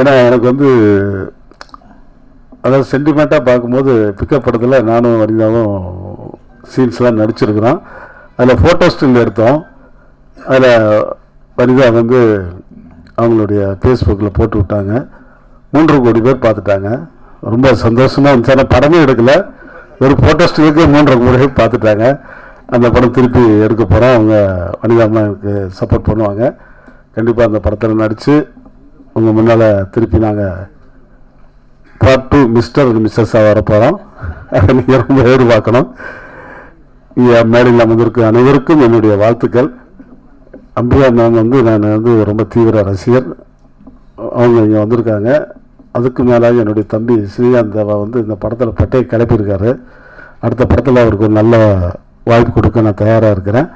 ஏன்னா எனக்கு வந்து அதாவது சென்டிமெண்ட்டாக பார்க்கும்போது பிக்கப் படத்தில் நானும் வனிதாவும் சீன்ஸ்லாம் நடிச்சிருக்கிறோம். அதில் ஃபோட்டோ ஸ்டில் எடுத்தோம். அதில் வனிதா வந்து அவங்களுடைய ஃபேஸ்புக்கில் போட்டு விட்டாங்க. 3 கோடி பேர் பார்த்துட்டாங்க. ரொம்ப சந்தோஷமாக இருந்துச்சு. ஆனால் படமே எடுக்கலை, ஒரு ஃபோட்டோ ஸ்டிலுக்கு 3 கோடி பேர் பார்த்துட்டாங்க. அந்த படம் திருப்பி எடுக்க போகிறோம். அவங்க வனிதாம்மா எனக்கு சப்போர்ட் பண்ணுவாங்க. கண்டிப்பாக அந்த படத்தில் நடித்து உங்கள் முன்னால் திருப்பி நாங்கள் பார்ட் 2 மிஸ்டர் அண்ட் மிஸ்ஸஸாக வர போகிறோம். அதை நீங்கள் ரொம்ப எதிர்பார்க்கணும். இங்கே மேடையில் அமர்ந்திருக்கு அனைவருக்கும் என்னுடைய வாழ்த்துக்கள். அம்பிகா மேம் வந்து நான் வந்து ரொம்ப தீவிர ரசிகர். அவங்க இங்கே வந்திருக்காங்க. அதுக்கு மேலாக என்னுடைய தம்பி ஸ்ரீகாந்த் தேவா வந்து இந்த படத்தில் பட்டையை கிளப்பியிருக்காரு. அடுத்த படத்தில் அவருக்கு ஒரு நல்ல வாய்ப்பு கொடுக்க நான் தயாராக இருக்கிறேன்.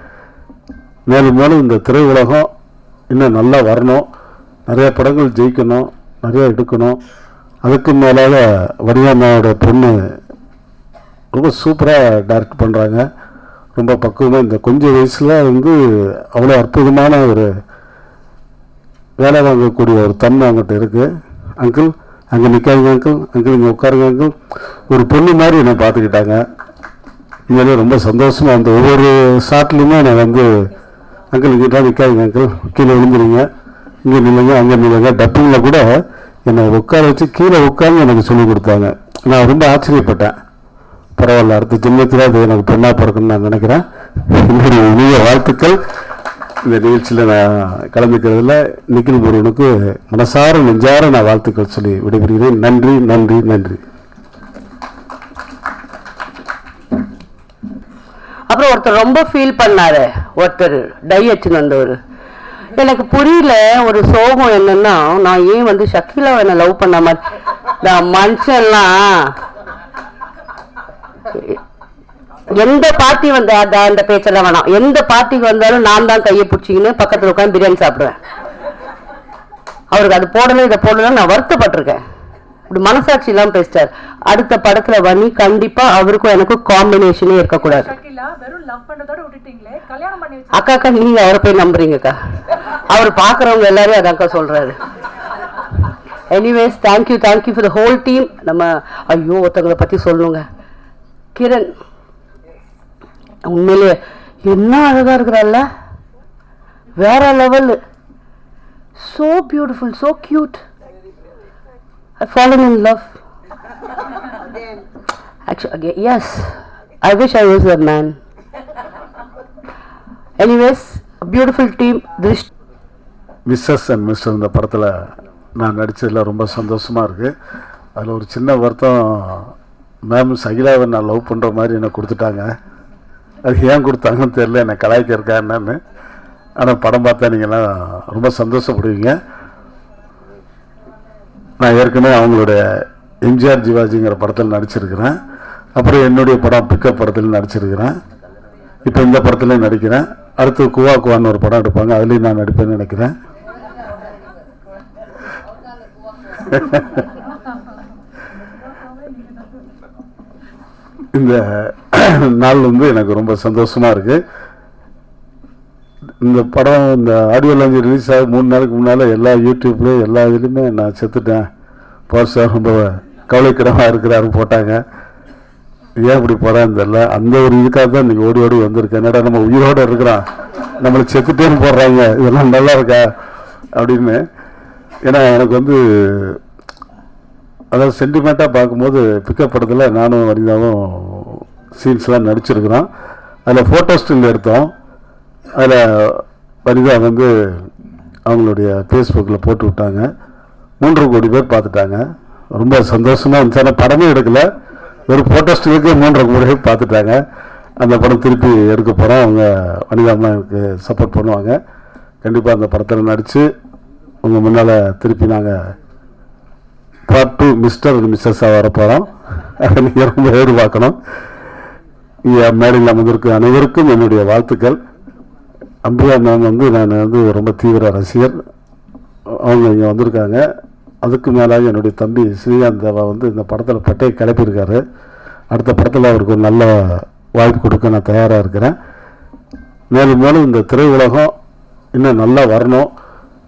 மேலும் மேலும் இந்த திரையுலகம் இன்னும் நல்லா வரணும், நிறைய படங்கள் ஜெயிக்கணும், நிறைய எடுக்கணும். அதுக்கு மேலாக வடிவாமாவோட பொண்ணு ரொம்ப சூப்பராக டைரக்ட் பண்ணுறாங்க. ரொம்ப பக்குவமாக இந்த கொஞ்சம் வயசில் வந்து அவ்வளோ அற்புதமான ஒரு வேலை வாங்கக்கூடிய ஒரு தன்மை அவங்ககிட்ட இருக்குது. அங்கிள் அங்கே நிற்காதுங்க, அங்கிள் இங்கே உட்காருங்க அங்கிள். ஒரு பொண்ணு மாதிரி என்னை பார்த்துக்கிட்டாங்க. இங்கே ரொம்ப சந்தோஷமாக அந்த ஒவ்வொரு ஷாட்லேயுமே நான் வந்து அங்கிள் இங்கிட்ட நிற்காதுங்க அங்கிள், கீழே விழுந்துருங்க, இங்கே நில்லுங்க அங்கே நில்லுங்க. டப்பிங்கில் கூட என்னை உட்கார வச்சு கீழே உட்காந்து எனக்கு சொல்லிக் கொடுத்தாங்க. நான் ரொம்ப ஆச்சரியப்பட்டேன். பரவாயில்ல, அடுத்த ஜென்மத்தில் அது எனக்கு பெண்ணாக பிறக்கணும்னு நான் நினைக்கிறேன். என்னுடைய இனிய வாழ்த்துக்கள். இந்த நிகழ்ச்சியில் நான் கலந்துக்கிறதுல நிக்கில் முருகனுக்கு மனசார நெஞ்சார நான் வாழ்த்துக்கள் சொல்லி விடைபெறுகிறேன். நன்றி நன்றி நன்றி. அப்புறம் ஒருத்தர் ரொம்ப ஃபீல் பண்ணாரு, ஒருத்தர் டை அச்சுன்னு வந்தவர். எனக்கு புரியல ஒரு சோகம் என்னன்னா, நான் ஏன் வந்து ஷக்கீலா என்ன லவ் பண்ண மாதிரி மனுஷன்லாம் எந்த பார்ட்டி வந்த அந்த பேச்செல்லாம் வேணாம். எந்த பார்ட்டிக்கு வந்தாலும் நான் தான் கையை பிடிச்சிக்கின்னு பக்கத்தில் உட்காந்து பிரியாணி சாப்பிடுவேன். அவருக்கு அது போடணும் இதை போடணும் நான் வருத்தப்பட்டிருக்கேன். இப்படி மனசாட்சி இல்லாமல் பேசிட்டார். அடுத்த படத்துல வனி கண்டிப்பா அவருக்கும் எனக்கும் காம்பினேஷனே இருக்கக்கூடாது. அக்கா நீங்க அவரை போய் நம்புறீங்கக்கா, அவர் பாக்குறவங்க எல்லாரும் அதாக்கா சொல்றாரு. Anyways thank you for the whole team. நம்ம ஐயோ ஒருத்தவங்களை பத்தி சொல்லணுங்க, கிரண் உண்மையிலே என்ன அழகா இருக்கிறாள்ல, வேற level, so beautiful, so cute. I've fallen in love. Actually, yes, I wish I was that man. Anyways, a beautiful team. Mrs and Mr இந்த படத்தில் நான் நடித்ததில் ரொம்ப சந்தோஷமாக இருக்குது. அதில் ஒரு சின்ன வருத்தம், மேம் சகிலாவை நான் லவ் பண்ணுற மாதிரி என்னை கொடுத்துட்டாங்க. அது ஏன் கொடுத்தாங்கன்னு தெரியல, என்னை கலாய்க்க இருக்கா என்னன்னு. ஆனால் படம் பார்த்தா நீங்கள்லாம் ரொம்ப சந்தோஷப்படுவீங்க. நான் ஏற்கனவே அவங்களுடைய எம்ஜிஆர் ஜிவாஜிங்கிற படத்தில் நடிச்சிருக்கிறேன். அப்புறம் என்னுடைய படம் பிக்கப் படத்தில் நடிச்சிருக்கிறேன். இப்போ இந்த படத்துலையும் நடிக்கிறேன். அடுத்து குவா குவான்னு ஒரு படம் எடுப்பாங்க, அதுலேயும் நான் நடிப்பேன்னு நினைக்கிறேன். இந்த நாள் வந்து எனக்கு ரொம்ப சந்தோஷமாக இருக்குது. இந்த படம் இந்த ஆடியோ லான்ச் ரிலீஸ் ஆகி 3 நாளுக்கு முன்னால் எல்லா யூடியூப்லேயும் எல்லா இதுலேயுமே நான் செத்துட்டேன், பாஸ்டர் ரொம்ப கவலைக்கிடமாக இருக்கிறாருன்னு போட்டாங்க. ஏன் இப்படி போகிறான்னு தெரியல. அந்த ஒரு இதுக்காக தான் இன்றைக்கி ஓடி ஓடி வந்திருக்கேன். என்னடா நம்ம உயிரோடு இருக்கிறோம், நம்மளை செத்துட்டேன்னு போடுறாங்க, இதெல்லாம் நல்லா இருக்கா அப்படின்னு. ஏன்னா எனக்கு வந்து அதாவது சென்டிமெண்ட்டாக பார்க்கும்போது பிக்கப் படத்தில் நானும் வனிதாவும் சீன்ஸ்லாம் நடிச்சிருக்கிறோம். அதில் ஃபோட்டோ ஸ்டில் எடுத்தோம். அதில் வனிதா வந்து அவங்களுடைய ஃபேஸ்புக்கில் போட்டு விட்டாங்க. 3 கோடி பேர் பார்த்துட்டாங்க. ரொம்ப சந்தோஷமாக இருந்துச்சு. ஆனால் படமே எடுக்கலை, ஒரு ஃபோட்டோ ஸ்டிலுக்கு 3 கோடி பேர் பார்த்துட்டாங்க. அந்த படம் திருப்பி எடுக்க போகிறோம். அவங்க வனிதாம்மா எனக்கு சப்போர்ட் பண்ணுவாங்க. கண்டிப்பாக அந்த படத்தில் நடித்து உங்கள் முன்னால் திருப்பி நாங்கள் பார்ட் 2 மிஸ்டர் அண்ட் மிஸ்ஸஸாக வர போகிறோம். அதை நீங்கள் ரொம்ப எதிர்பார்க்கணும். இங்கே மேடையில் அமர்ந்திருக்கு அனைவருக்கும் என்னுடைய வாழ்த்துக்கள். அம்பிகா மேம் வந்து நான் வந்து ரொம்ப தீவிர ரசிகர். அவங்க இங்கே வந்திருக்காங்க. அதுக்கு மேலாக என்னுடைய தம்பி ஸ்ரீகாந்த் தேவா வந்து இந்த படத்தில் பட்டையை கிளப்பியிருக்காரு. அடுத்த படத்தில் அவருக்கு ஒரு நல்ல வாய்ப்பு கொடுக்க நான் தயாராக இருக்கிறேன். மேலும் மேலும் இந்த திரையுலகம் இன்னும் நல்லா வரணும்,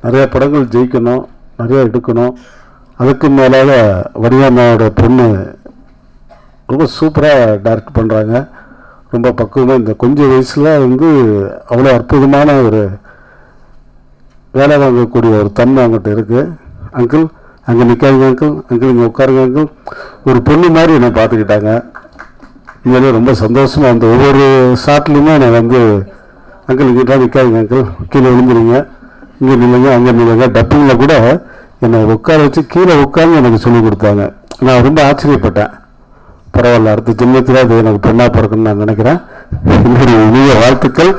நிறைய படங்கள் ஜெயிக்கணும், நிறைய எடுக்கணும். அதுக்கு மேலாக வடிவம்மாவோட பொண்ணு ரொம்ப சூப்பராக டைரக்ட் பண்ணுறாங்க. ரொம்ப பக்குவமாக இந்த கொஞ்சம் வயசில் வந்து அவ்வளோ அற்புதமான ஒரு வேலை வாங்கக்கூடிய ஒரு தன்மை அவங்ககிட்ட இருக்குது. அங்கிள் அங்கே நிற்காதுங்க அங்கிள், அங்கிள் இங்கே உட்காருங்க அங்கிள், ஒரு பொண்ணு மாதிரி என்னை பார்த்துக்கிட்டாங்க. இதுவே ரொம்ப சந்தோஷமாக அந்த ஒவ்வொரு ஷாட்லேயுமே நான் வந்து அங்கிள் இங்கிட்ட நிற்காதுங்க அங்கிள், கீழே விழுந்துருங்க, இங்கே நில்லுங்க அங்கே நில்லுங்க. டப்பிங்கில் கூட என்னை உட்கார வச்சு கீழே உட்காந்து எனக்கு சொல்லிக் கொடுத்தாங்க. நான் ரொம்ப ஆச்சரியப்பட்டேன். பரவாயில்ல, அடுத்த ஜென்மத்தில் அது எனக்கு பொண்ணாக பிறக்கணும்னு நான் நினைக்கிறேன். என்னுடைய இனிய வாழ்த்துக்கள்.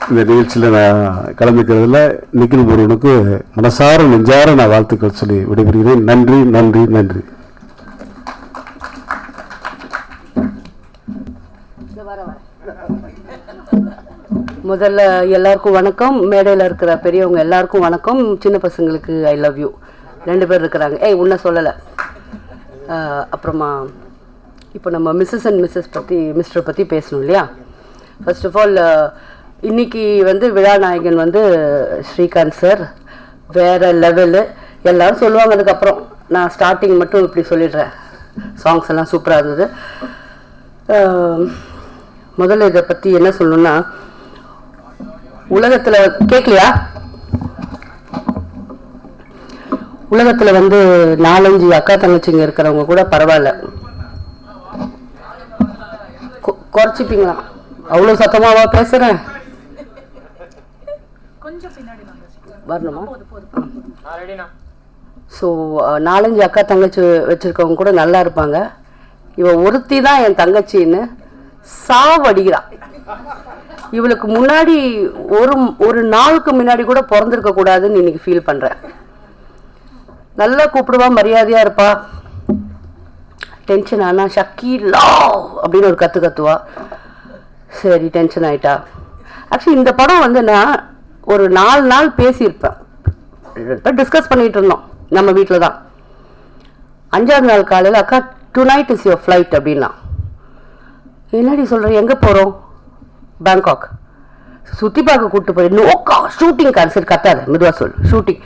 இந்த நிகழ்ச்சியில் நான் கலந்துக்கிறதுல நிখিল முருகனுக்கு மனசார நெஞ்சார நான் வாழ்த்துக்கள் சொல்லி விடைபெறுகிறேன். நன்றி நன்றி நன்றி. முதல்ல எல்லாருக்கும் வணக்கம். மேடையில் இருக்கிற பெரியவங்க எல்லாருக்கும் வணக்கம். சின்ன பசங்களுக்கு ஐ லவ் யூ. 2 பேர் இருக்கிறாங்க. உன்னை சொல்லலை. அப்புறமா இப்போ நம்ம மிஸ்ஸஸ் அண்ட் மிஸ்டர் பற்றி பேசணும் இல்லையா? ஃபர்ஸ்ட் ஆஃப் ஆல் இன்னைக்கு வந்து விழா நாயகன் வந்து ஸ்ரீகாந்த் சார் வேறு லெவலு. எல்லோரும் சொல்லுவாங்க. அதுக்கப்புறம் நான் ஸ்டார்டிங் மட்டும் இப்படி சொல்லிடுறேன். சாங்ஸ் எல்லாம் சூப்பராக இருந்தது. முதல்ல இதை பற்றி என்ன சொல்லணும்னா, உலகத்தில் கேட்கலையா? உலகத்தில் வந்து 4-5 அக்கா தங்கச்சிங்க இருக்கிறவங்க கூட பரவாயில்ல, குறைச்சிப்பீங்களா? அவ்வளோ சத்தமாவா பேசுகிறேன்? வரணுமா? ஸோ 4-5 அக்கா தங்கச்சி வச்சுருக்கவங்க கூட நல்லா இருப்பாங்க. இவன் ஒருத்தி தான் என் தங்கச்சின்னு சாவடிக்கிறான். இவளுக்கு முன்னாடி ஒரு நாளுக்கு முன்னாடி கூட பிறந்திருக்க கூடாதுன்னு இன்னைக்கு ஃபீல் பண்ணுறேன். நல்லா கூப்பிடுவா, மரியாதையாக இருப்பா. டென்ஷன் ஆனால் ஷக்கீலா அப்படின்னு ஒரு கத்துவா. சரி, டென்ஷன் ஆயிட்டா. ஆக்சுவலி இந்த படம் வந்து நான் ஒரு 4 நாள் பேசியிருப்பேன். டிஸ்கஸ் பண்ணிட்டு இருந்தோம் நம்ம வீட்டில் தான். 5ஆவது நாள் காலையில் அக்கா டுநைட் இஸ் யுவர் ஃப்ளைட் அப்படின்னா. என்னடி சொல்கிறேன்? எங்கே போகிறோம்? பேங்காக். சுற்றி பார்க்க கூப்பிட்டு போய் நோக்கா ஷூட்டிங் கார். சரி கத்தாத, மெதுவாக சொல். ஷூட்டிங்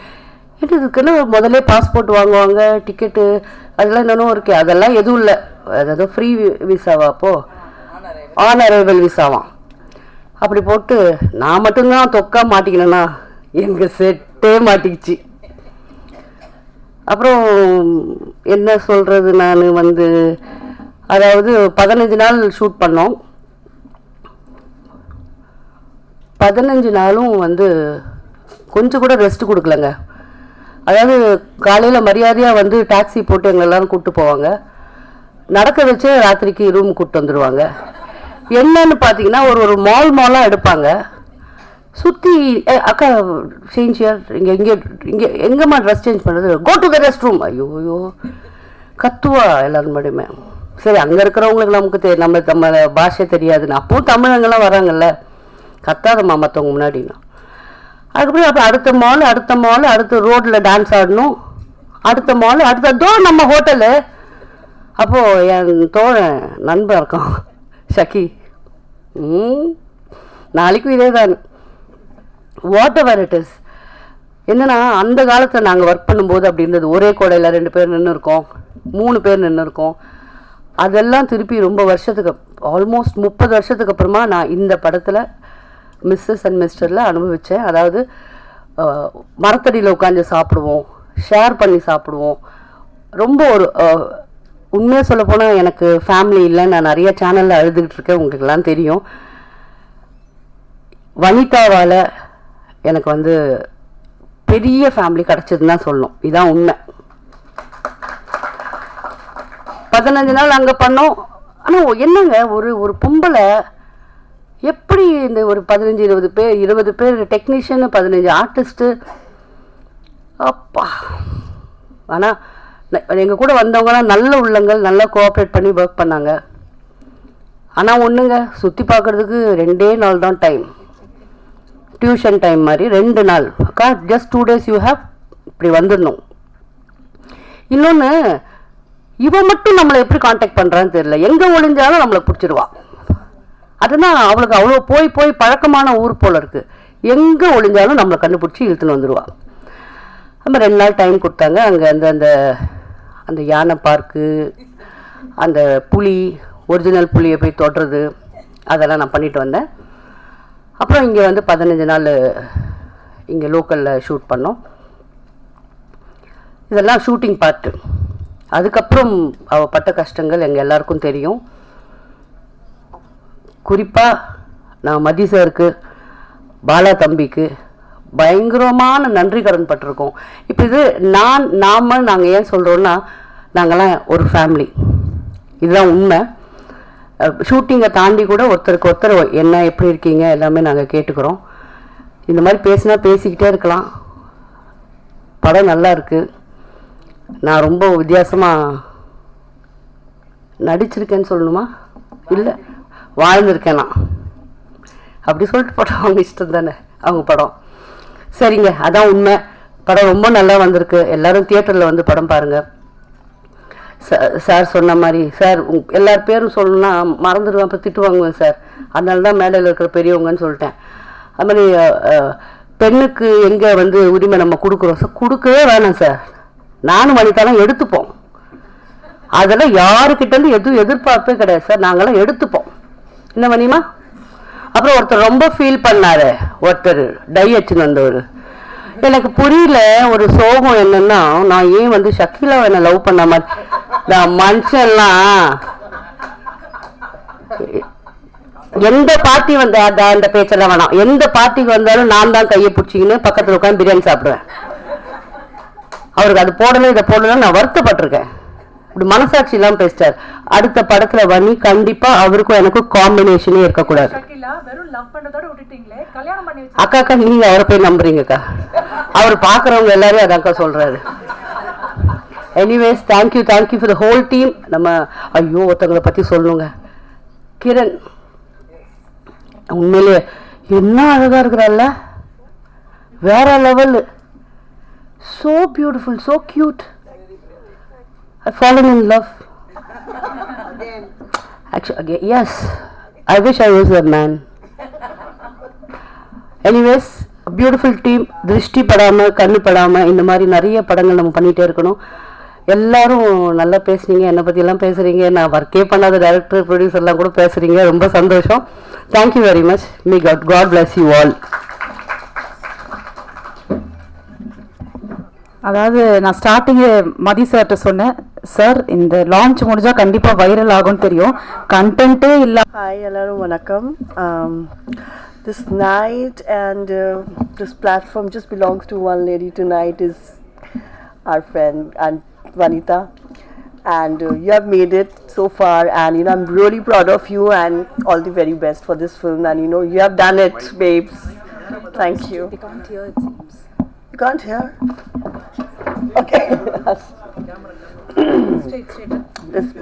என்ன இருக்குன்னு முதல்ல பாஸ்போர்ட் வாங்குவாங்க, டிக்கெட்டு அதெல்லாம் என்னென்னும் இருக்கு. அதெல்லாம் எதுவும் இல்லை. அதாவது ஃப்ரீ விசாவா? அப்போது ஆன் அரைவல் விசாவாம். அப்படி போட்டு நான் மட்டும்தான் தொக்கா மாட்டிக்கினேன்னா எங்கள் செட்டே மாட்டிக்கிச்சு. அப்புறம் என்ன சொல்கிறது, நான் வந்து அதாவது 15 நாள் ஷூட் பண்ணோம். 15 நாளும் வந்து கொஞ்சம் கூட ரெஸ்ட் கொடுக்கலங்க. அதாவது காலையில் மரியாதையாக வந்து டாக்ஸி போட்டு எங்களை எல்லாரும் கூப்பிட்டு போவாங்க. நடக்க வச்சு ராத்திரிக்கு ரூம் கூப்பிட்டு வந்துடுவாங்க. என்னன்னு பார்த்தீங்கன்னா ஒரு மாலாக எடுப்பாங்க. சுற்றி அக்கா சேஞ்ச் இயர், இங்கே எங்கேம்மா ட்ரெஸ் சேஞ்ச் பண்ணுறது? Go to the restroom. ஐயோ கத்துவா எல்லாரும் மட்டுமே. சரி, அங்கே இருக்கிறவங்களுக்கு நமக்கு நம்ம பாஷை தெரியாதுன்னு அப்பவும் தமிழங்கெல்லாம் வராங்கல்ல, கத்தாதம்மா மற்றவங்க முன்னாடினா. அதுக்கப்புறம் அப்போ அடுத்த மால் அடுத்த ரோட்டில் டான்ஸ் ஆடணும். அடுத்த மால் அடுத்ததோ நம்ம ஹோட்டலு. அப்போது என் தோழன் நண்பன் இருக்கான் ஷக்கி. நாளைக்கும் இதே தான். What ever it is. என்னன்னா அந்த காலத்தில் நாங்கள் ஒர்க் பண்ணும்போது அப்படி இருந்தது. ஒரே கோடையில் 2 பேர் நின்று இருக்கோம், 3 பேர் நின்று இருக்கோம். அதெல்லாம் திருப்பி ரொம்ப வருஷத்துக்கு, ஆல்மோஸ்ட் 30 வருஷத்துக்கு அப்புறமா நான் இந்த படத்தில் மிஸ்ஸஸ் அண்ட் மிஸ்டரில் அனுபவித்தேன். அதாவது மரத்தடியில் உட்காந்து சாப்பிடுவோம், ஷேர் பண்ணி சாப்பிடுவோம். ரொம்ப ஒரு உண்மையாக சொல்ல போனால் எனக்கு ஃபேமிலி இல்லை. நான் நிறைய சேனலில் அழுதுகிட்டு இருக்கேன், உங்களுக்கெல்லாம் தெரியும். வனிதாவால் எனக்கு வந்து பெரிய ஃபேமிலி கிடச்சதுன்னு தான் சொல்லணும். இதுதான் உண்மை. 15 நாள் அங்கே பண்ணோம். ஆனால் என்னங்க ஒரு பொம்பளை எப்படி இந்த ஒரு 15-20 பேர் 20 பேர் டெக்னீஷியனு, 15 ஆர்டிஸ்ட்டு, அப்பா. ஆனால் எங்கள் கூட வந்தவங்கலாம் நல்ல உள்ளங்கள், நல்லா கோஆப்ரேட் பண்ணி ஒர்க் பண்ணாங்க. ஆனால் ஒன்றுங்க, சுற்றி பார்க்குறதுக்கு 2 நாள் தான் டைம். டியூஷன் டைம் மாதிரி 2 நாள். அக்கா ஜஸ்ட் 2 days யூ ஹேவ், இப்படி வந்துடணும். இன்னொன்று, இவன் மட்டும் நம்மளை எப்படி காண்டாக்ட் பண்ணுறான்னு தெரியல. எங்கே ஒளிஞ்சாலும் நம்மளை பிடிச்சிடுவா. அதுதான் அவளுக்கு அவ்வளோ போய் பழக்கமான ஊர் போல் இருக்குது. எங்கே ஒளிஞ்சாலும் நம்மளை கண்டுபிடிச்சி இழுத்துன்னு வந்துடுவா. நம்ம 2 நாள் டைம் கொடுத்தாங்க. அங்கே அந்த அந்த யானை பார்க்கு, அந்த புலி, ஒரிஜினல் புலியை போய் தொடுறது, அதெல்லாம் நான் பண்ணிட்டு வந்தேன். அப்புறம் இங்கே வந்து 15 நாள் இங்கே லோக்கலில் ஷூட் பண்ணோம். இதெல்லாம் ஷூட்டிங் பார்ட்டு. அதுக்கப்புறம் அவள் பட்ட கஷ்டங்கள் எங்கள் எல்லாருக்கும் தெரியும். குறிப்பாக நான் மதி சாருக்கு, பாலா தம்பிக்கு பயங்கரமான நன்றி கடன் பட்டிருக்கோம். இப்போ இது நாங்கள் ஏன் சொல்கிறோன்னா, நாங்கள்லாம் ஒரு ஃபேமிலி, இதுதான் உண்மை. ஷூட்டிங்கை தாண்டி கூட ஒருத்தருக்கு ஒருத்தர் என்ன எப்படி இருக்கீங்க எல்லாமே நாங்கள் கேட்டுக்கிறோம். இந்த மாதிரி பேசினா பேசிக்கிட்டே இருக்கலாம். படம் நல்லா இருக்குது. நான் ரொம்ப வித்தியாசமாக நடிச்சிருக்கேன்னு சொல்லணுமா, இல்லை வாழ்ந்திருக்கேன் நான், அப்படி சொல்லிட்டு படம் அவங்க இஷ்டம் தானே, அவங்க படம். சரிங்க, அதான் உண்மை. படம் ரொம்ப நல்லா வந்திருக்கு. எல்லோரும் தியேட்டரில் வந்து படம் பாருங்கள். சார் சொன்ன மாதிரி, சார் எல்லார் பேரும் சொல்லணும்னா மறந்துடுவேன், அப்போ திட்டு வாங்குவேன் சார். அதனால தான் மேடையில் இருக்கிற பெரியவங்கன்னு சொல்லிட்டேன். அது மாதிரி பெண்ணுக்கு எங்கே வந்து உரிமை நம்ம கொடுக்குறோம் சார், கொடுக்கவே வேணாம் சார். நானும் வனிதாலாம் எடுத்துப்போம். அதெல்லாம் யாருக்கிட்டேருந்து எதுவும் எதிர்பார்ப்பே கிடையாது சார். நாங்களாம் எடுத்துப்போம். என்ன வனிமா? அப்புறம் ஒருத்தர் ரொம்ப ஃபீல் பண்ணாரு, ஒருத்தர் டை அச்சுன்னு வந்தவர். எனக்கு புரியல ஒரு சோகம் என்னன்னா, நான் ஏன் வந்து ஷக்கீலா என்ன லவ் பண்ண மாதிரி, நான் மனுஷன்லாம் எந்த பார்ட்டி வந்த அந்த பேச்செல்லாம் வேணாம். எந்த பார்ட்டிக்கு வந்தாலும் நான் தான் கையை பிடிச்சிக்கின்னு பக்கத்தில் உட்காந்து பிரியாணி சாப்பிடுவேன். அவருக்கு அது போடணும் இதை போடணும் நான் வருத்தப்பட்டிருக்கேன். இப்படி மனசாட்சி இல்லாமல் பேசிட்டார். அடுத்த படத்துல வனி கண்டிப்பா அவருக்கும் எனக்கும் காம்பினேஷனே இருக்கக்கூடாது. அக்கா நீங்க அவரை போய் நம்புறீங்கக்கா, அவர் பாக்குறவங்க எல்லாரும் அதாக்கா சொல்றாரு. Anyways thank you for the whole team. நம்ம ஐயோ ஒருத்தவங்களை பத்தி சொல்லணுங்க, கிரண் உண்மையிலே என்ன அழகா இருக்கிறாள்ல, வேற level. So beautiful, so cute. I've fallen in love. Actually, yes. I wish I was a man. Anyways, a beautiful team. திருஷ்டி படாம கண்ணு படாம இந்த மாதிரி நிறைய படங்கள் நம்ம பண்ணிட்டே இருக்கணும். எல்லாரும் நல்லா பேசுனீங்க, என்னை பத்தி எல்லாம் பேசுறீங்க. நான் ஒர்க்கே பண்ணாத டைரக்டர் ப்ரொடியூசர்லாம் கூட பேசுறீங்க. ரொம்ப சந்தோஷம். Thank you very much. May God bless you all. அதாவது நான் ஸ்டார்டிங்கே மதி சார்கிட்ட சொன்னேன், சார் இந்த லான்ச் முடிஞ்சா கண்டிப்பா வைரல் ஆகும்னு தெரியும், கண்டென்ட்டே இல்ல. ஹாய் எல்லாரும் வணக்கம். This night and this platform just belongs to one lady. Tonight is our friend and Vanita, and you have made it so far, and I'm really proud of you and all the very best for this film, and you have done it, babes. Thank you. They can't hear, it seems. You can't hear? Okay.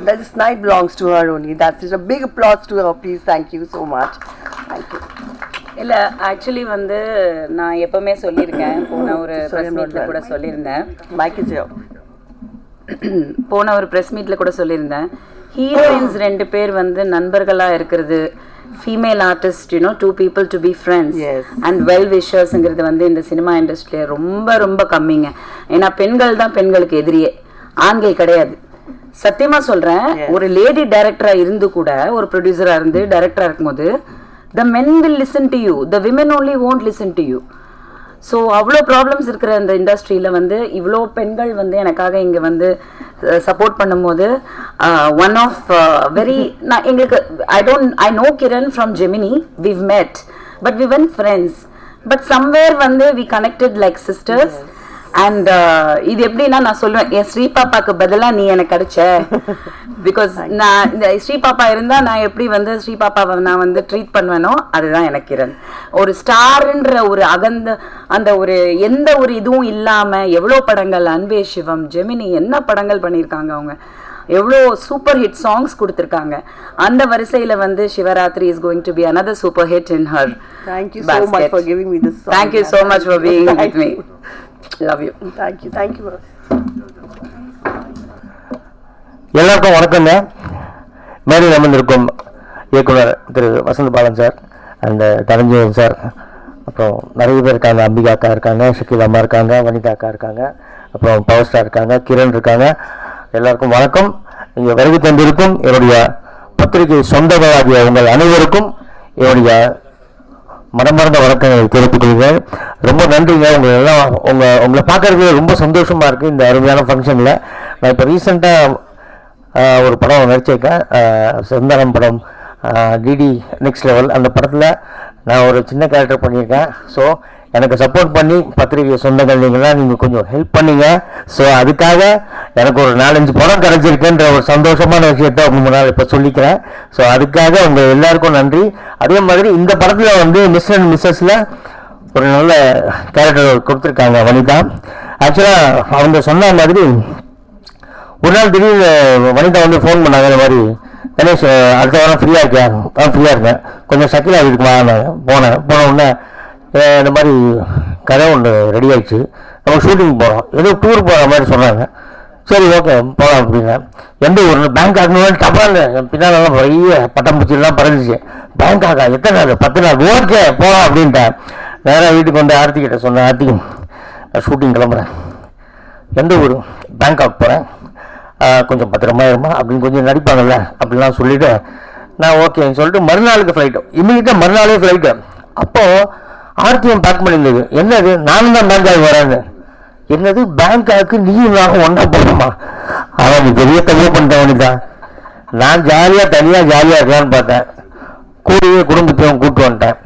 This night belongs to her only. That's it. A big applause to her, please. Thank you so much. Thank you. இல்லை actually வந்து நான் எப்பவுமே சொல்லியிருக்கேன், போன ஒரு press மீட்டில் கூட சொல்லியிருந்தேன், போன ஒரு ப்ரெஸ் மீட்டில் கூட சொல்லியிருந்தேன், ஹீரோயின்ஸ் 2 பேர் வந்து நண்பர்களாக இருக்கிறது, female artist 2 people to be friends and well wishers-ங்கிறது வந்து இந்த சினிமா இண்டஸ்ட்ரியில் ரொம்ப ரொம்ப கம்மிங்க. ஏன்னா பெண்கள் தான் பெண்களுக்கு எதிரியே, ஆண்கள் கிடையாது. சத்தியமாக சொல்கிறேன், ஒரு லேடி டைரக்டராக இருந்து கூட ஒரு ப்ரொடியூசராக இருந்து டைரக்டராக இருக்கும்போது the men will listen to you, the women only won't listen to you. So அவ்வளோ ப்ராப்ளம்ஸ் இருக்கிற இந்த இண்டஸ்ட்ரியில் வந்து இவ்வளோ பெண்கள் வந்து எனக்காக இங்கே வந்து சப்போர்ட் பண்ணும்போது ஒன் ஆஃப் வெரி நான் எங்களுக்கு I know Kiran from Gemini, we've met but we weren't friends, but somewhere வந்து we connected like sisters. And இது எப்படின்னா நான் சொல்லுவேன், என் ஸ்ரீபாப்பாக்கு பதிலாக நீ எனக்கு கிடைச்ச, பிகாஸ் நான் இந்த ஸ்ரீபாப்பா இருந்தால் நான் எப்படி வந்து ஸ்ரீபாப்பாவை நான் வந்து ட்ரீட் பண்ணுவேனோ அதுதான் எனக்கு கிரண். ஒரு ஸ்டாருன்ற ஒரு அந்த ஒரு எந்த ஒரு இதுவும் இல்லாமல் எவ்வளோ படங்கள், அன்பே சிவம், ஜெமினி என்ன படங்கள் பண்ணியிருக்காங்க, அவங்க எவ்வளோ சூப்பர் ஹிட் சாங்ஸ் கொடுத்துருக்காங்க. அந்த வரிசையில் வந்து Shivaratri is going to be another super hit in her. Thank you so much for giving me this song. Thank you so much for being with me. Love you. Thank you. எல்லாருக்கும் வணக்கங்க. மேடையில் அமர்ந்திருக்கும் இயக்குனர் Thiru Vasanth Balan sir, and Tharanjayan sir, அப்புறம் நிறைய பேர் இருக்காங்க, அம்பிகா அக்கா இருக்காங்க, ஷக்கீல் அம்மா இருக்காங்க, வனிதா அக்கா இருக்காங்க, அப்புறம் பவர் ஸ்டார் இருக்காங்க, கிரண் இருக்காங்க. எல்லாருக்கும் வணக்கம். இங்கே வருகை தந்திருக்கும் என்னுடைய பத்திரிகை சொந்தங்களாகிய உங்கள் அனைவருக்கும் என்னுடைய மனமார்ந்த வணக்கங்களை தெரிவித்துக் கொள்கிறேன். ரொம்ப நன்றிங்க. உங்களை பார்க்கறதுக்கு ரொம்ப சந்தோஷமாக இருக்குது இந்த அருமையான ஃபங்க்ஷனில். நான் இப்போ ரீசெண்டாக ஒரு படம் நடிச்சிருக்கேன், சந்தானம் படம், டிடி நெக்ஸ்ட் லெவல். அந்த படத்தில் நான் ஒரு சின்ன கேரக்டர் பண்ணியிருக்கேன். ஸோ எனக்கு சப்போர்ட் பண்ணி பத்திரிகை சொந்தங்கள் நீங்கள் கொஞ்சம் ஹெல்ப் பண்ணீங்க. ஸோ அதுக்காக எனக்கு ஒரு 4-5 படம் கிடச்சிருக்குன்ற ஒரு சந்தோஷமான விஷயத்த உங்க முன்னால் இப்போ சொல்லிக்கிறேன். ஸோ அதுக்காக உங்கள் எல்லாருக்கும் நன்றி. அதே மாதிரி இந்த படத்தில் வந்து மிஸ்டர் அண்ட் மிஸ்ஸஸில் ஒரு நல்ல கேரக்டர் கொடுத்துருக்காங்க வனிதா. ஆக்சுவலாக அவங்க சொன்ன மாதிரி ஒரு நாள் திடீர்னு வனிதா வந்து ஃபோன் பண்ணாங்க, இந்த மாதிரி கணேஷ் அடுத்த வாரம் ஃப்ரீயாக இருக்கேன். ஃப்ரீயாக இருக்கேன், கொஞ்சம் ஷக்கில் ஆகிருக்குமா. போன உடனே இந்த மாதிரி கதை ஒன்று ரெடி ஆகிடுச்சு, நம்ம ஷூட்டிங் போகிறோம், ஏதோ டூர் போகிற மாதிரி சொன்னாங்க. சரி ஓகே போகலாம் அப்படின்னா. எந்த ஊர் பேங்காக் டபால் பின்னாலெல்லாம் நிறைய பட்டம் பூச்சிலாம் பறந்துச்சு. பேங்காக்கா எத்தனை நாள்? 10 நாள். ஓகே போகலாம் அப்படின்ட்டேன். நேராக வீட்டுக்கு வந்து ஆர்த்தி கிட்ட சொன்னேன், ஆர்த்தி நான் ஷூட்டிங் கிளம்புறேன், எந்த ஊர்? பேங்காக் போகிறேன், கொஞ்சம் பத்திரமா இருமா அப்படின்னு கொஞ்சம் நடிப்பாங்கல்ல அப்படின்லாம் சொல்லிவிட்டு நான் ஓகேன்னு சொல்லிட்டு மறுநாளுக்கு ஃப்ளைட்டு, இமீடியட்டாக மறுநாளே ஃப்ளைட்டு. அப்போது ஆர்டிஎம் பேக் பண்ணியிருந்தது. என்னது, நானும் தான் பேங்காக் வரேன்னு. என்னது பேங்காக்கு நீயும் நானும் ஒன்றா போகணுமா? அவன் பெரிய தவிர பண்ணிட்டவனு தான். நான் தனியாக ஜாலியாக இருக்கலான்னு பார்த்தேன், கூடவே குடும்பத்தையும் கூப்பிட்டு வந்துட்டேன்.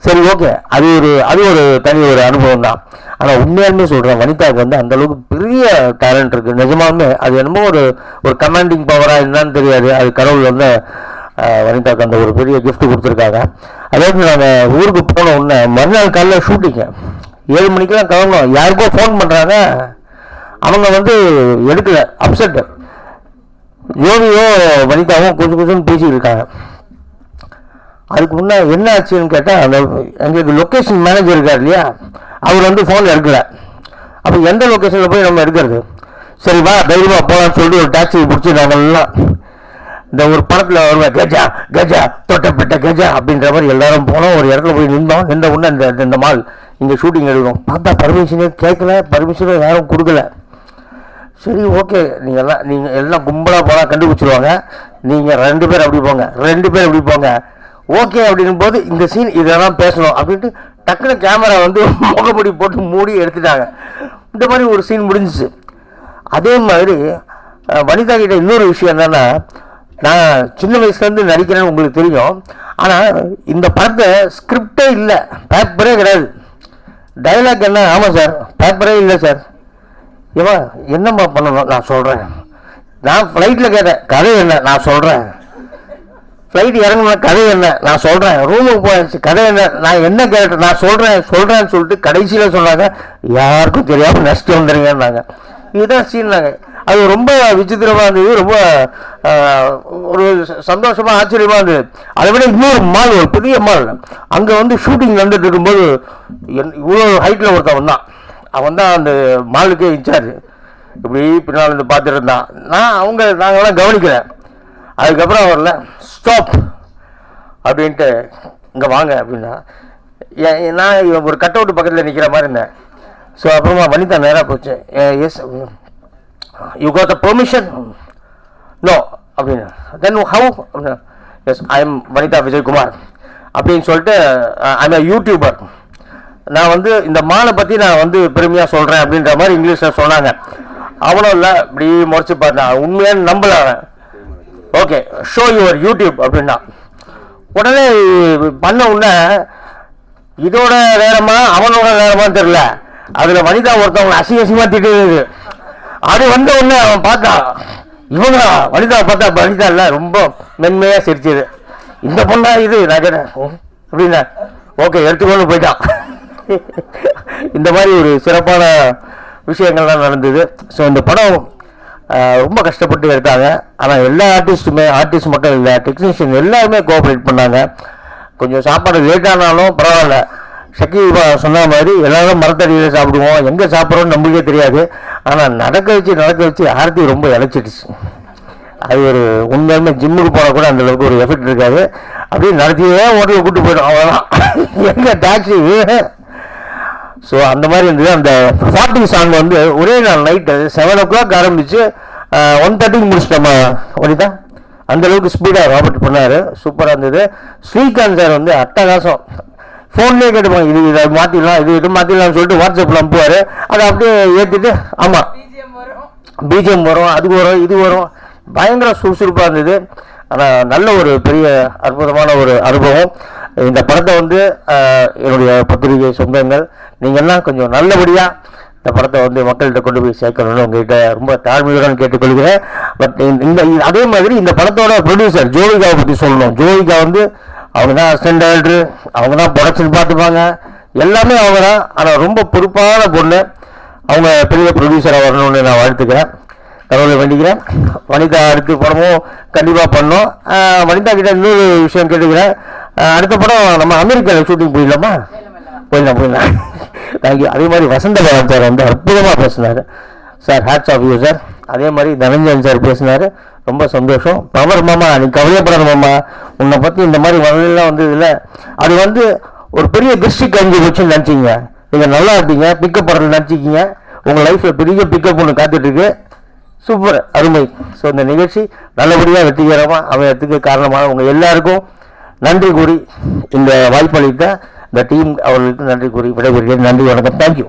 சரி ஓகே, அது ஒரு தனி ஒரு அனுபவம் தான். ஆனால் உண்மையாலுமே சொல்கிறேன், வனிதாவுக்கு வந்து அந்தளவுக்கு பெரிய டேலண்ட் இருக்குது நிஜமாலுமே. அது என்னமோ ஒரு கமாண்டிங் பவராக என்னன்னு தெரியாது. அது கடவுள் வந்து வனிதாவுக்கு அந்த ஒரு பெரிய கிஃப்ட் கொடுத்துருக்காங்க. அதாவது நாங்கள் ஊருக்கு போன உடனே மறுநாள் காலையில் ஷூட்டிங்க 7 மணிக்கெல்லாம் கிளம்பணும். யாருக்கோ ஃபோன் பண்ணுறாங்க, அவங்க வந்து எடுக்கல, அப்செட்டு. யோகியோ வனிதாவும் கொஞ்சம் பேசிட்டு இருக்காங்க. அதுக்கு முன்னே என்ன ஆச்சுன்னு கேட்டால், அந்த எங்களுக்கு லொக்கேஷன் மேனேஜர் இருக்கார் இல்லையா, அவர் வந்து ஃபோன் எடுக்கல. அப்போ எந்த லொக்கேஷனில் போய் நம்ம எடுக்கிறது? சரி வா தைரியமாக போகலான்னு சொல்லிட்டு ஒரு டாக்ஸி பிடிச்சி நாங்கள்லாம் இந்த ஒரு படத்தில் வருவேன், கஜா கஜா தொட்டப்பட்ட கஜா அப்படின்ற மாதிரி எல்லாரும் போனோம். ஒரு இடத்துல போய் நின்றோம். நின்ற உடனே இந்த மால் இங்கே ஷூட்டிங் எடுக்கணும். பார்த்தா பர்மிஷனே கேட்கல, பர்மிஷனும் யாரும் கொடுக்கல. சரி ஓகே, நீங்கள் எல்லாம் கும்பலாக போனால் கண்டுபிடிச்சிருவாங்க, நீங்கள் 2 பேர் அப்படி போங்க, 2 பேர் அப்படி போங்க. ஓகே அப்படின்னும் போது இந்த சீன் இதெல்லாம் பேசணும் அப்படின்ட்டு டக்குனு கேமரா வந்து முகமுடி போட்டு மூடி எடுத்துட்டாங்க. இந்த மாதிரி ஒரு சீன் முடிஞ்சிச்சு. அதே மாதிரி வனிதா கிட்ட இன்னொரு விஷயம் என்னன்னா, நான் சின்ன வயசுலேருந்து நடிக்கிறேன்னு உங்களுக்கு தெரியும். ஆனால் இந்த படத்தை ஸ்கிரிப்டே இல்லை, பேப்பரே கிடையாது. டைலாக் என்ன? ஆமாம் சார் பேப்பரே இல்லை சார். ஏவா என்னம்மா பண்ணணும்? நான் சொல்கிறேன். நான் ஃப்ளைட்டில் கேட்டேன், கதை என்ன? நான் சொல்கிறேன். ஃப்ளைட் இறங்கணும், கதை என்ன? நான் சொல்கிறேன். ரூமுக்கு போயாச்சு, கதை என்ன? நான் என்ன கேரக்டர்? நான் சொல்கிறேன்னு சொல்லிட்டு கடைசியில் சொன்னாங்க, யாருக்கும் தெரியாமல் நஷ்டம் வந்துடுங்கன்னாங்க. இதுதான் சீன்னாங்க. அது ரொம்ப விசித்திரமாக இருந்தது, ரொம்ப ஒரு சந்தோஷமாக ஆச்சரியமாக இருந்தது. அதை விட இன்னொரு மால், ஒரு பெரிய மால், அங்கே வந்து ஷூட்டிங் வந்துட்டு இருக்கும்போது இவ்வளோ ஹைட்டில் ஒருத்தவன் தான், அவன் தான் அந்த மாலுக்கே இன்சார்ஜ். இப்படி பின்னால் வந்து பார்த்துட்டு இருந்தான். நாங்களாம் கவனிக்கிறேன். அதுக்கப்புறம் அவர்ல ஸ்டாப் அப்படின்ட்டு இங்கே வாங்க அப்படின்னா, நான் இவன் ஒரு கட் அவுட் பக்கத்தில் நிற்கிற மாதிரி இருந்தேன். ஸோ அப்புறமா வனிதா நேராக போச்சு. Yes you got the permission? No அப்படின்னு. Then how? Yes I am Vanitha Vijayakumar அப்படின்னு சொல்லிட்டு, ஐ எம் யூடியூபர். நான் வந்து இந்த மாலை பற்றி நான் வந்து பெருமையாக சொல்கிறேன் அப்படின்ற மாதிரி இங்கிலீஷில் சொன்னாங்க. அவனும் இல்லை, இப்படி முறைச்சி பார்த்தேன், உண்மையான நம்பல. ஓகே ஷோ யுவர் யூடியூப் அப்படின்னா உடனே பண்ண உடனே இதோட நேரமா அவனோட நேரமான்னு தெரியல, அதில் வனிதா ஒருத்தவங்க அசிங்கமாக திட்டுது. அது வந்த உடனே அவன் பார்த்தான், இவங்க வனிதா பார்த்தா வனிதா இல்லை, ரொம்ப மென்மையாக சிரிச்சது. இந்த பொண்ணா இது? நான் கேட்டேன் அப்படின்னா, ஓகே எடுத்துக்கொண்டு போயிட்டான். இந்த மாதிரி ஒரு சிறப்பான விஷயங்கள்லாம் நடந்தது. ஸோ இந்த படம் ரொம்ப கஷ்டப்பட்டு எடுத்தாங்க. ஆனால் எல்லா ஆர்டிஸ்ட் மட்டும் இல்லை, டெக்னீஷியன் எல்லாருமே கோஆப்ரேட் பண்ணாங்க. கொஞ்சம் சாப்பாடு லேட்டானாலும் பரவாயில்ல. ஷக்கி சொன்ன மாதிரி எல்லாரும் மரத்தடியில் சாப்பிடுவோம், எங்கே சாப்பிட்றோன்னு நம்மளுக்கே தெரியாது. ஆனால் நடக்க வச்சு ஆர்த்தி ரொம்ப இழைச்சிடுச்சு. அது ஒரு உண்மையுமே ஜிம்முக்கு போனால் கூட அந்தளவுக்கு ஒரு எஃபெக்ட் இருக்காது. அப்படியே நடத்தியே ஹோட்டலுக்கு கூப்பிட்டு போயிடும், அவ்வளோதான். எங்க டாக்ஸி. ஸோ அந்த மாதிரி இருந்தது. அந்த 40 சாங் வந்து ஒரே நாள் நைட்டு 7 o'clock ஆரம்பிச்சு 1:30 முடிச்சிட்டோமா வனிதா. அந்த அளவுக்கு ஸ்பீடாக ராபர்ட் பண்ணார், சூப்பராக இருந்தது. ஸ்ரீகாந்த் சார் வந்து அட்டகாசம், ஃபோன்லேயே கேட்டுப்பாங்க, இதை மாற்றிடலாம், இது மாற்றிடலாம்னு சொல்லிட்டு வாட்ஸ்அப்பில் அனுப்புவார். அதை அப்படியே ஏற்றிட்டு ஆமாம் பிஜிஎம் வரும், அது வரும், இது வரும், பயங்கர சுறுசுறுப்பாக இருந்தது. ஆனால் நல்ல ஒரு பெரிய அற்புதமான ஒரு அனுபவம். இந்த படத்தை வந்து என்னுடைய பத்திரிகை சொந்தங்கள் நீங்கள்லாம் கொஞ்சம் நல்லபடியாக இந்த படத்தை வந்து மக்கள்கிட்ட கொண்டு போய் சேர்க்கணும்னு உங்கள்கிட்ட ரொம்ப தாழ்மையுடன் கேட்டுக்கொள்கிறேன். பட் இந்த அதே மாதிரி இந்த படத்தோட ப்ரொடியூசர் ஜோவிகாவை பற்றி சொல்லணும். ஜோவிகா வந்து அவங்க தான் அசிஸ்டன்ட் டைரக்டர், அவங்க தான் ப்ரொடக்ஷன் பார்த்துப்பாங்க, எல்லாமே அவங்க தான். ஆனால் ரொம்ப பொறுப்பான பொண்ணு, அவங்க பெரிய ப்ரொடியூசராக வரணும்னு நான் வாழ்த்துக்கிறேன், கடவுளை வேண்டிக்கிறேன். வனிதா அடுத்த படமும் கண்டிப்பாக பண்ணோம். வனிதா கிட்ட இன்னொரு விஷயம் கேட்டுக்கிறேன், அடுத்த படம் நம்ம அமெரிக்காவில் ஷூட்டிங் போயிடலாமா? போயிடலாம். தேங்க்யூ. அதே மாதிரி வசந்தபாலன் சார் வந்து அற்புதமாக பேசினார் sir, hats off you sir. அதே மாதிரி தனஞ்சயன் சார் பேசினார், ரொம்ப சந்தோஷம். பவர் மாமா, நீ கவலைப்படணும் மாமா, உன்னை பற்றி இந்த மாதிரி வரலாம் வந்து இல்லை, அது வந்து ஒரு பெரிய டிஸ்ட்ரிக்ட் அஞ்சு வச்சுன்னு நினச்சிங்க, நீங்கள் நல்லா இருப்பீங்க, பிக்கப் பண்ணுறது நினச்சிக்கிங்க, உங்கள் லைஃப்பில் பெரிய பிக்கப் ஒன்று காத்துட்ருக்கு. சூப்பர், அருமை. ஸோ இந்த நிகழ்ச்சி நல்லபடியாக வெற்றிகரமாக அமையறதுக்கு காரணமான உங்கள் எல்லாருக்கும் நன்றி கூறி, இந்த வாய்ப்பளித்த இந்த டீம் அவர்களுக்கு நன்றி கூறி விடைபெறுகிறேன். நன்றி, வணக்கம், தேங்க்யூ.